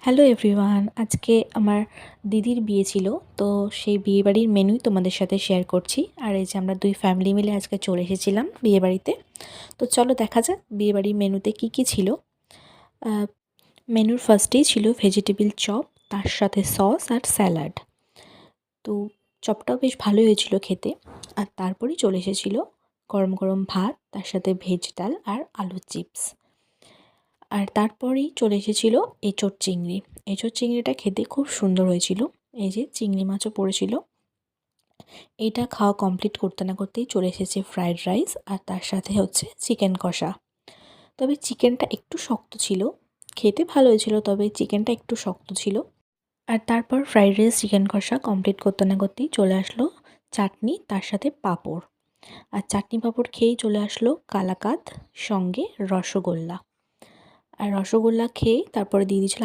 Hello everyone, আজকে আমার দিদির বিয়ে ছিল। তো সেই বিয়েবাড়ির মেনুই তোমাদের সাথে শেয়ার করছি। আর এই যে আমরা দুই ফ্যামিলি মিলে আজকে চলে এসেছিলাম বিয়েবাড়িতে। তো চলো দেখা যাক বিয়েবাড়ির মেনুতে কি কি ছিল। মেনুর ফার্স্টেই ছিল ভেজিটেবিল চপ, তার সাথে সস আর স্যালাড। তো চপটাও বেশ ভালোই হয়েছিল খেতে। আর তারপরেই চলে এসেছিলো গরম গরম ভাত, তার সাথে ভেজ ডাল আর আলুর চিপস। আর তারপরেই চলে এসেছিলো এঁচোড় চিংড়ি। এঁচোড় চিংড়িটা খেতে খুব সুন্দর হয়েছিল। এই যে চিংড়ি মাছও পড়েছিল। এইটা খাওয়া কমপ্লিট করতে না করতেই চলে এসেছে ফ্রায়েড রাইস, আর তার সাথে হচ্ছে চিকেন কষা। তবে চিকেনটা একটু শক্ত ছিল, খেতে ভালো হয়েছিল তবে চিকেনটা একটু শক্ত ছিল। আর তারপর ফ্রায়েড রাইস চিকেন কষা কমপ্লিট করতে না করতেই চলে আসলো চাটনি, তার সাথে পাঁপড়। আর চাটনি পাঁপড় খেয়েই চলে আসলো কালাকাঁদ, সঙ্গে রসগোল্লা। আর রসগোল্লা খেয়ে তারপরে দিয়ে দিয়েছিল